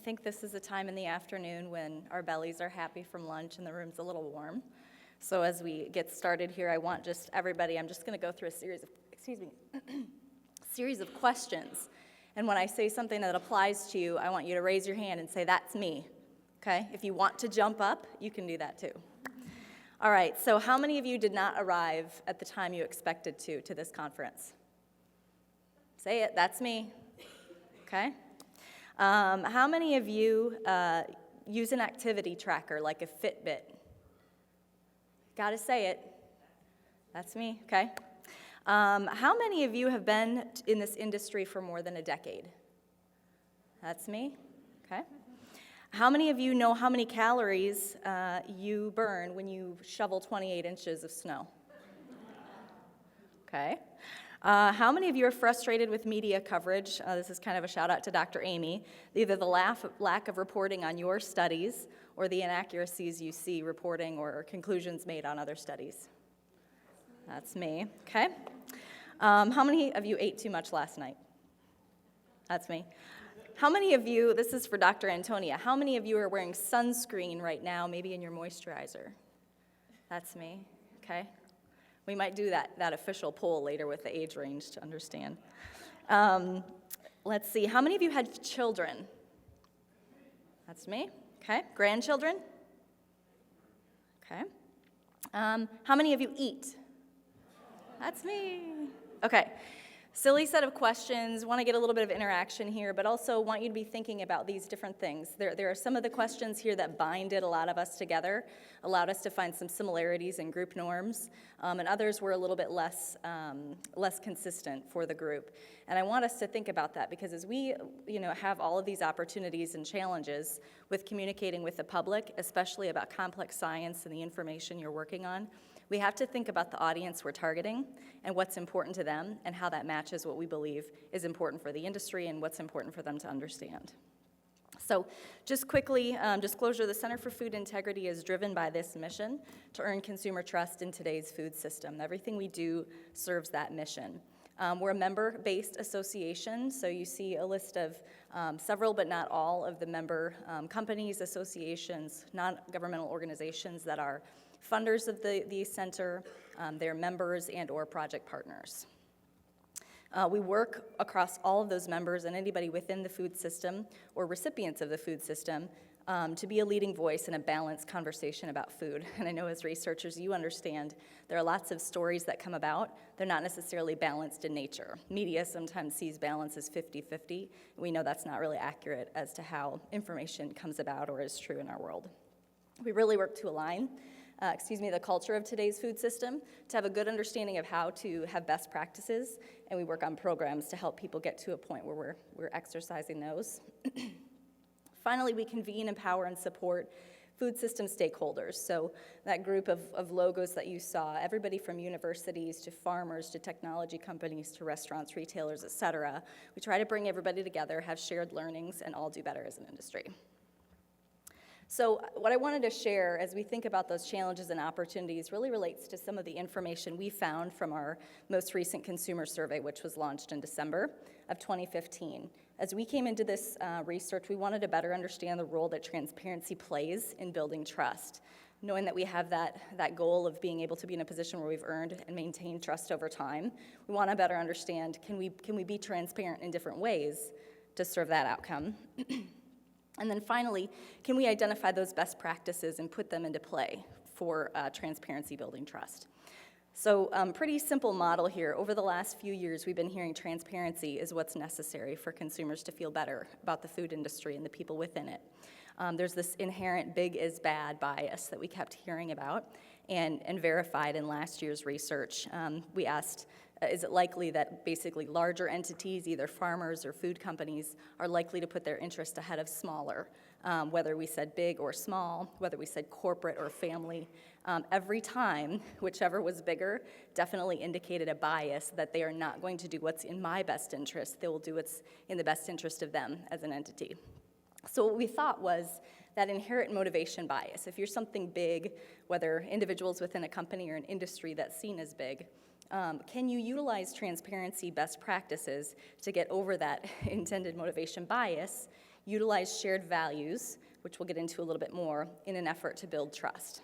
think this is a time in the afternoon when our bellies are happy from lunch and the room's a little warm. So as we get started here, I want just everybody, I'm just going to go through a series of, series of questions. And when I say something that applies to you, I want you to raise your hand and say, that's me, okay? If you want to jump up, you can do that too. All right, so how many of you did not arrive at the time you expected to this conference? Say it, that's me, okay? How many of you use an activity tracker like a Fitbit? Gotta say it, that's me, okay? How many of you have been in this industry for more than a decade? That's me, okay? How many of you know how many calories you burn when you shovel 28 inches of snow? Okay. How many of you are frustrated with media coverage? This is kind of a shout out to Dr. Amy. Either the lack of reporting on your studies or the inaccuracies you see reporting or conclusions made on other studies. That's me, okay? How many of you ate too much last night? That's me. How many of you, this is for Dr. Antonia, how many of you are wearing sunscreen right now, maybe in your moisturizer? That's me, okay? We might do that official poll later with the age range to understand. Let's see, how many of you had children? That's me, okay. Grandchildren? Okay. How many of you eat? That's me. Okay. Silly set of questions, want to get a little bit of interaction here, but also want you to be thinking about these different things. There are some of the questions here that binded a lot of us together, allowed us to find some similarities in group norms, and others were a little bit less consistent for the group. And I want us to think about that because as we have all of these opportunities and challenges with communicating with the public, especially about complex science and the information you're working on, we have to think about the audience we're targeting and what's important to them and how that matches what we believe is important for the industry and what's important for them to understand. So just quickly, disclosure, the Center for Food Integrity is driven by this mission to earn consumer trust in today's food system. Everything we do serves that mission. We're a member-based association, so you see a list of several, but not all, of the member companies, associations, non-governmental organizations that are funders of the center, their members and or project partners. We work across all of those members and anybody within the food system or recipients of the food system to be a leading voice in a balanced conversation about food. And I know as researchers you understand there are lots of stories that come about. They're not necessarily balanced in nature. Media sometimes sees balance as 50-50. We know that's not really accurate as to how information comes about or is true in our world. We really work to align the culture of today's food system, to have a good understanding of how to have best practices, and we work on programs to help people get to a point where we're exercising those. Finally, we convene, empower, and support food system stakeholders. So that group of logos that you saw, everybody from universities to farmers to technology companies to restaurants, retailers, et cetera. We try to bring everybody together, have shared learnings, and all do better as an industry. So what I wanted to share as we think about those challenges and opportunities really relates to some of the information we found from our most recent consumer survey, which was launched in December of 2015. As we came into this research, we wanted to better understand the role that transparency plays in building trust. Knowing that we have that goal of being able to be in a position where we've earned and maintained trust over time, we want to better understand, can we be transparent in different ways to serve that outcome? And then finally, can we identify those best practices and put them into play for transparency building trust? So pretty simple model here. Over the last few years, we've been hearing transparency is what's necessary for consumers to feel better about the food industry and the people within it. There's this inherent big is bad bias that we kept hearing about and verified in last year's research. We asked, is it likely that basically larger entities, either farmers or food companies, are likely to put their interest ahead of smaller, whether we said big or small, whether we said corporate or family. Every time, whichever was bigger, definitely indicated a bias that they are not going to do what's in my best interest. They will do what's in the best interest of them as an entity. So what we thought was that inherent motivation bias. If you're something big, whether individuals within a company or an industry that's seen as big, can you utilize transparency best practices to get over that intended motivation bias utilize shared values, which we'll get into a little bit more, in an effort to build trust.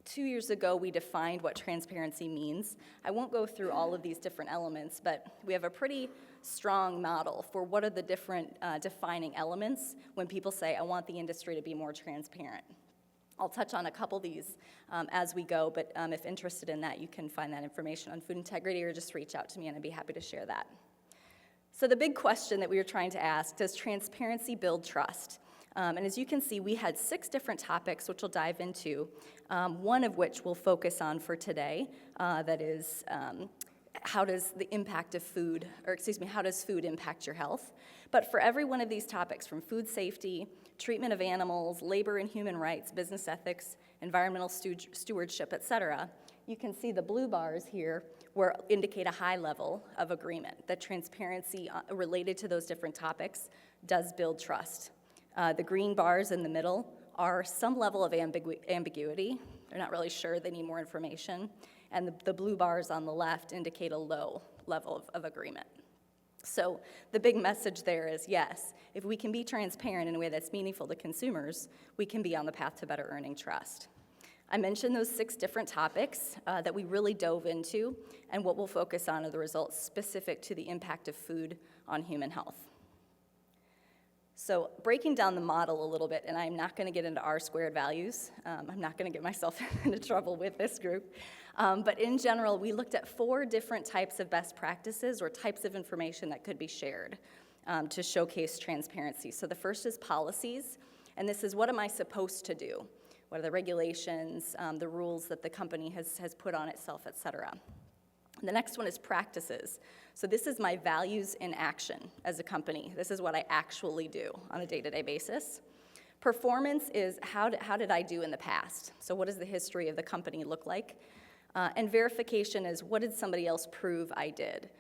2 years ago, we defined what transparency means. I won't go through all of these different elements, but we have a pretty strong model for what are the different defining elements when people say, I want the industry to be more transparent. I'll touch on a couple of these as we go, but if interested in that, you can find that information on food integrity or just reach out to me and I'd be happy to share that. So the big question that we were trying to ask, does transparency build trust? And as you can see, we had 6 different topics, which we'll dive into, one of which we'll focus on for today, that is, how does the impact of food, how does food impact your health? But for every one of these topics, from food safety, treatment of animals, labor and human rights, business ethics, environmental stewardship, et cetera, you can see the blue bars here indicate a high level of agreement that transparency related to those different topics does build trust. The green bars in the middle are some level of ambiguity. They're not really sure, they need more information. And the blue bars on the left indicate a low level of agreement. So the big message there is, yes, if we can be transparent in a way that's meaningful to consumers, we can be on the path to better earning trust. I mentioned those 6 different topics that we really dove into, and what we'll focus on are the results specific to the impact of food on human health. So breaking down the model a little bit, and I'm not going to get into R-squared values. I'm not going to get myself into trouble with this group. But in general, we looked at 4 different types of best practices or types of information that could be shared to showcase transparency. So the first is policies, and this is what am I supposed to do? What are the regulations, the rules that the company has put on itself, et cetera. The next one is practices. So this is my values in action as a company. This is what I actually do on a day-to-day basis. Performance is how did I do in the past? So what does the history of the company look like? And verification is what did somebody else prove I did?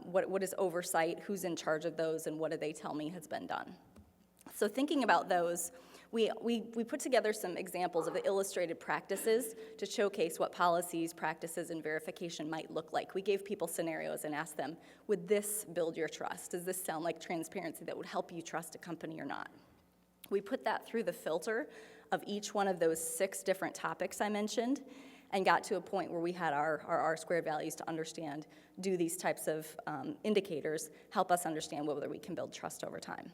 What is oversight? Who's in charge of those? And what do they tell me has been done? So thinking about those, we put together some examples of the illustrated practices to showcase what policies, practices, and verification might look like. We gave people scenarios and asked them, would this build your trust? Does this sound like transparency that would help you trust a company or not? We put that through the filter of each one of those 6 different topics I mentioned and got to a point where we had our R-squared values to understand, do these types of indicators help us understand whether we can build trust over time?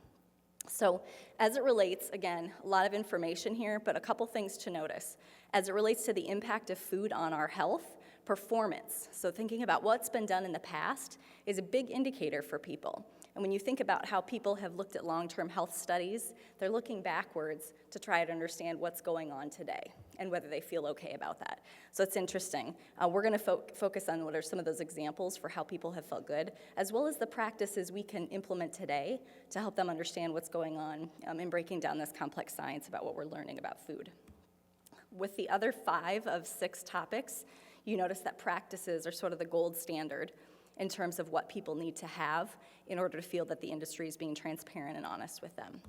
So as it relates, again, a lot of information here, but a couple things to notice. As it relates to the impact of food on our health, performance, so thinking about what's been done in the past is a big indicator for people. And when you think about how people have looked at long-term health studies, they're looking backwards to try to understand what's going on today and whether they feel okay about that. So it's interesting. We're going to focus on what are some of those examples for how people have felt good, as well as the practices we can implement today to help them understand what's going on in breaking down this complex science about what we're learning about food. With the other 5 of 6 topics, you notice that practices are sort of the gold standard in terms of what people need to have in order to feel that the industry is being transparent and honest with them.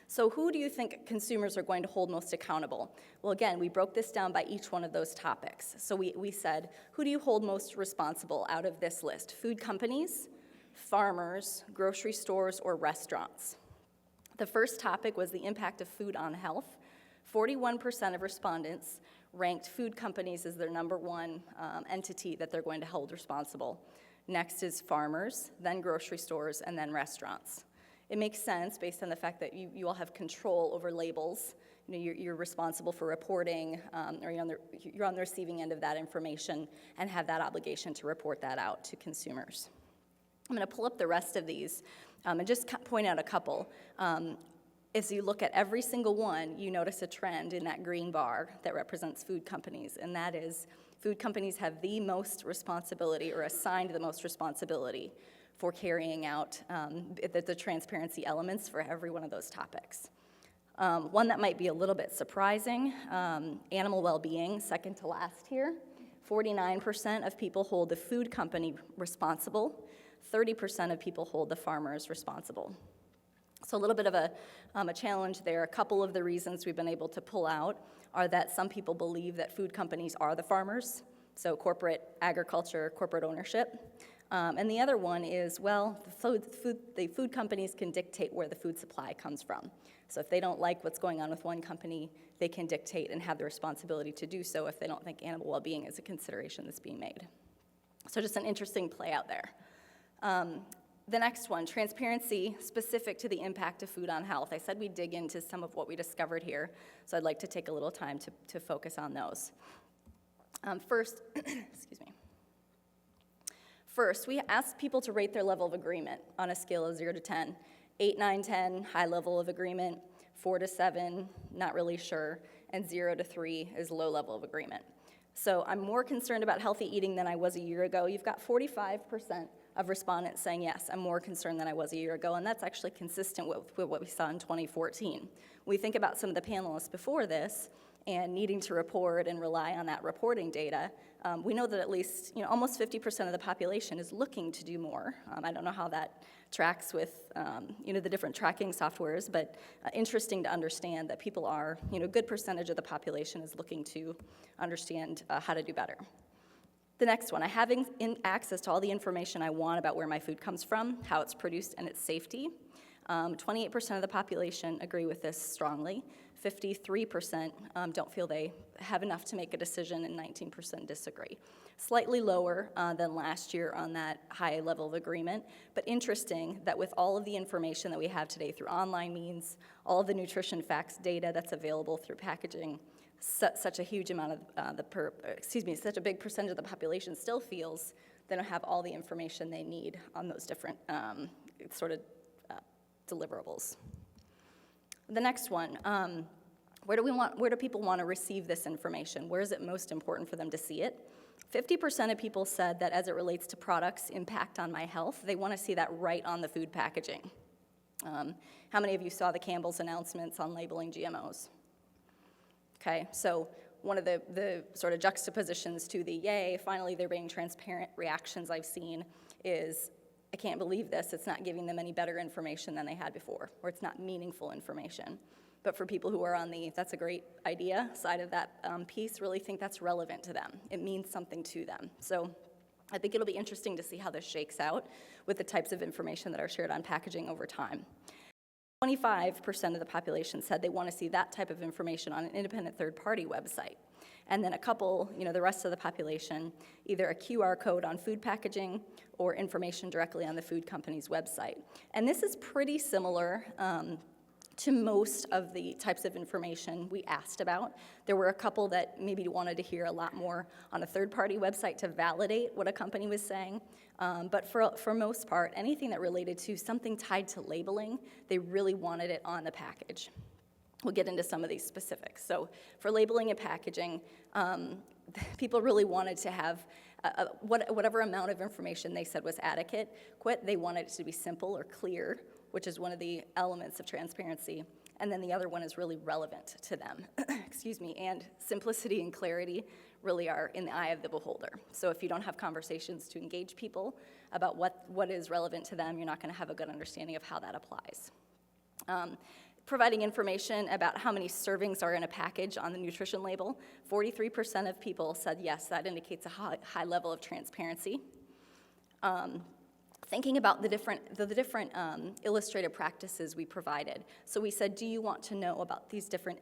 So who do you think consumers are going to hold most accountable? Well, again, we broke this down by each one of those topics. So we said, who do you hold most responsible out of this list? Food companies, farmers, grocery stores, or restaurants? The first topic was the impact of food on health. 41% of respondents ranked food companies as their number 1 entity that they're going to hold responsible. Next is farmers, then grocery stores, and then restaurants. It makes sense based on the fact that you all have control over labels. You know, you're responsible for reporting, or you're on the receiving end of that information and have that obligation to report that out to consumers. I'm going to pull up the rest of these and just point out a couple. As you look at every single one, you notice a trend in that green bar that represents food companies, and that is food companies have the most responsibility or assigned the most responsibility for carrying out the transparency elements for every one of those topics. One that might be a little bit surprising, animal well-being, second to last here. 49% of people hold the food company responsible. 30% of people hold the farmers responsible. So a little bit of a challenge there. A couple of the reasons we've been able to pull out are that some people believe that food companies are the farmers, so corporate agriculture, corporate ownership. And the other one is, well, the food companies can dictate where the food supply comes from. So if they don't like what's going on with one company, they can dictate and have the responsibility to do so if they don't think animal well-being is a consideration that's being made. So just an interesting play out there. The next one, transparency specific to the impact of food on health. I said we'd dig into some of what we discovered here, so I'd like to take a little time to focus on those. First, excuse me. First, we asked people to rate their level of agreement on a scale of 0 to 10. 8, 9, 10, high level of agreement. 4 to 7, not really sure. And 0 to 3 is low level of agreement. So I'm more concerned about healthy eating than I was a year ago. You've got 45% of respondents saying, yes, I'm more concerned than I was a year ago, and that's actually consistent with what we saw in 2014. We think about some of the panelists before this and needing to report and rely on that reporting data. We know that at least almost 50% of the population is looking to do more. I don't know how that tracks with the different tracking softwares, but interesting to understand that people are, a good percentage of the population is looking to understand how to do better. The next one, having access to all the information I want about where my food comes from, how it's produced, and its safety. 28% of the population agree with this strongly. 53% don't feel they have enough to make a decision, and 19% disagree. Slightly lower than last year on that high level of agreement, but interesting that with all of the information that we have today through online means, all of the nutrition facts data that's available through packaging, such a huge amount of such a big percentage of the population still feels they don't have all the information they need on those different deliverables. The next one, where do people want to receive this information? Where is it most important for them to see it? 50% of people said that as it relates to products' impact on my health, they want to see that right on the food packaging. How many of you saw the Campbell's announcements on labeling GMOs? Okay, so one of the sort of juxtapositions to the yay, finally they're being transparent reactions I've seen is, I can't believe this, it's not giving them any better information than they had before, or it's not meaningful information. But for people who are on the that's a great idea side of that piece, really think that's relevant to them. It means something to them. So I think it'll be interesting to see how this shakes out with the types of information that are shared on packaging over time. 25% of the population said they want to see that type of information on an independent third-party website. And then a couple, the rest of the population, either a QR code on food packaging or information directly on the food company's website. And this is pretty similar to most of the types of information we asked about. There were a couple that maybe wanted to hear a lot more on a third-party website to validate what a company was saying. But for most part, anything that related to something tied to labeling, they really wanted it on the package. We'll get into some of these specifics. So for labeling and packaging, people really wanted to have whatever amount of information they said was adequate. They wanted it to be simple or clear, which is one of the elements of transparency. And then the other one is really relevant to them. Excuse me. And simplicity and clarity really are in the eye of the beholder. So if you don't have conversations to engage people about what is relevant to them, you're not going to have a good understanding of how that applies. Providing information about how many servings are in a package on the nutrition label, 43% of people said yes, that indicates a high level of transparency. Thinking about the different illustrative practices we provided. So we said, do you want to know about these different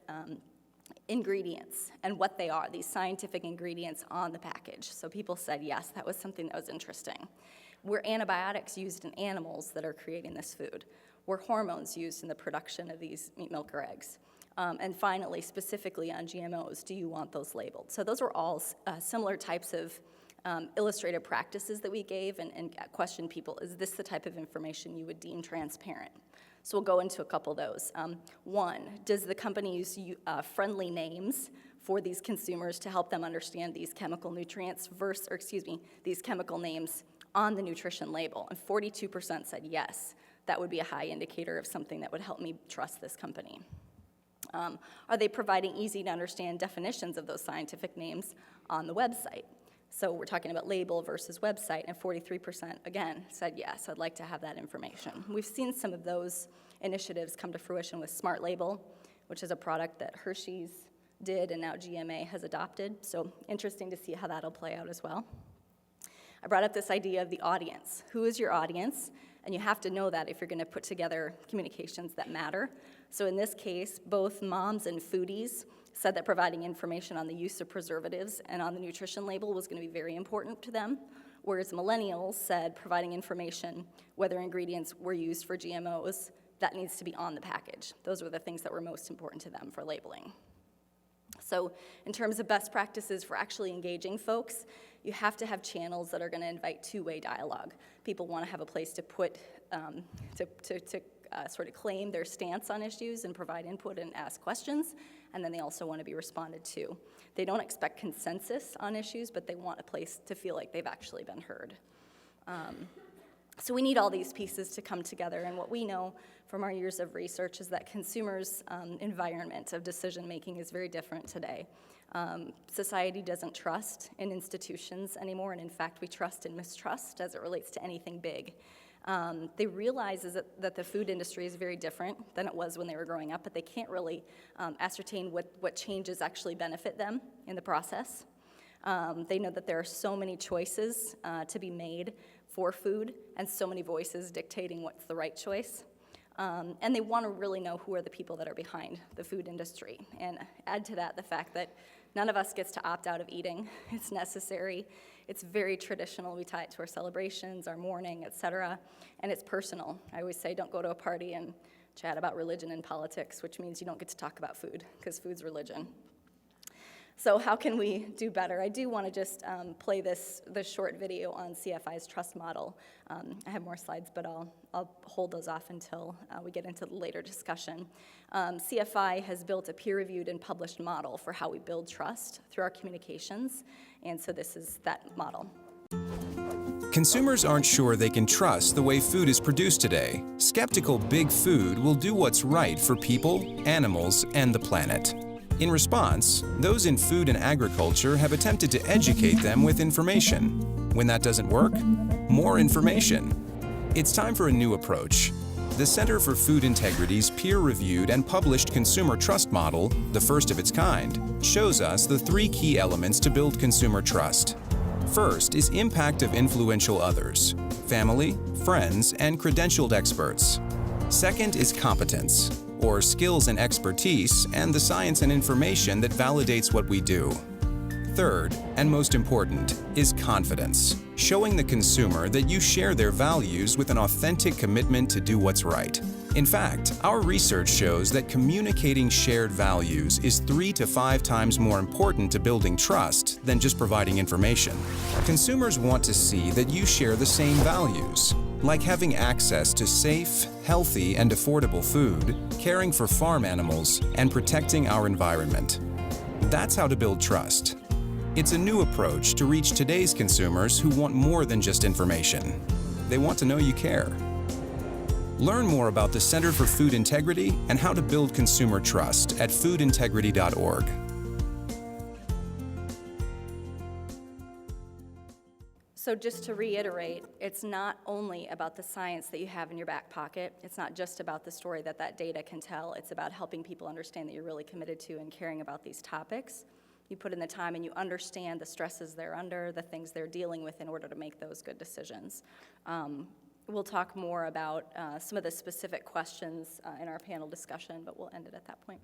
ingredients and what they are, these scientific ingredients on the package? So people said yes, that was something that was interesting. Were antibiotics used in animals that are creating this food? Were hormones used in the production of these meat, milk, or eggs? And finally, specifically on GMOs, do you want those labeled? So those were all similar types of illustrative practices that we gave and questioned people, is this the type of information you would deem transparent? So we'll go into a couple of those. One, does the company use friendly names for these consumers to help them understand these chemical nutrients these chemical names on the nutrition label? And 42% said yes. That would be a high indicator of something that would help me trust this company. Are they providing easy to understand definitions of those scientific names on the website? So we're talking about label versus website, and 43%, again, said yes, I'd like to have that information. We've seen some of those initiatives come to fruition with Smart Label, which is a product that Hershey's did and now GMA has adopted. So interesting to see how that'll play out as well. I brought up this idea of the audience. Who is your audience? And you have to know that if you're going to put together communications that matter. So in this case, both moms and foodies said that providing information on the use of preservatives and on the nutrition label was going to be very important to them, whereas millennials said providing information whether ingredients were used for GMOs, that needs to be on the package. Those were the things that were most important to them for labeling. So in terms of best practices for actually engaging folks, you have to have channels that are going to invite two-way dialogue. People want to have a place to put, sort of claim their stance on issues and provide input and ask questions, and then they also want to be responded to. They don't expect consensus on issues, but they want a place to feel like they've actually been heard. So we need all these pieces to come together, and what we know from our years of research is that consumers' environment of decision-making is very different today. Society doesn't trust in institutions anymore, and in fact, we trust and mistrust as it relates to anything big. They realize that the food industry is very different than it was when they were growing up, but they can't really ascertain what changes actually benefit them in the process. They know that there are so many choices to be made for food and so many voices dictating what's the right choice. And they want to really know who are the people that are behind the food industry. And add to that the fact that none of us gets to opt out of eating. It's necessary. It's very traditional. We tie it to our celebrations, our mourning, et cetera. And it's personal. I always say don't go to a party and chat about religion and politics, which means you don't get to talk about food, because food's religion. So how can we do better? I do want to just play this short video on CFI's trust model. I have more slides, but I'll hold those off until we get into the later discussion. CFI has built a peer-reviewed and published model for how we build trust through our communications, and so this is that model. Consumers aren't sure they can trust the way food is produced today. Skeptical big food will do what's right for people, animals, and the planet. In response, those in food and agriculture have attempted to educate them with information. When that doesn't work, more information. It's time for a new approach. The Center for Food Integrity's peer-reviewed and published consumer trust model, the first of its kind, shows us the three key elements to build consumer trust. First is impact of influential others, family, friends, and credentialed experts. Second is competence, or skills and expertise, and the science and information that validates what we do. Third, and most important, is confidence, showing the consumer that you share their values with an authentic commitment to do what's right. In fact, our research shows that communicating shared values is 3 to 5 times more important to building trust than just providing information. Consumers want to see that you share the same values, like having access to safe, healthy, and affordable food, caring for farm animals, and protecting our environment. That's how to build trust. It's a new approach to reach today's consumers who want more than just information. They want to know you care. Learn more about the Center for Food Integrity and how to build consumer trust at foodintegrity.org. So just to reiterate, it's not only about the science that you have in your back pocket. It's not just about the story that data can tell. It's about helping people understand that you're really committed to and caring about these topics. You put in the time and you understand the stresses they're under, the things they're dealing with in order to make those good decisions. We'll talk more about some of the specific questions in our panel discussion, but we'll end it at that point.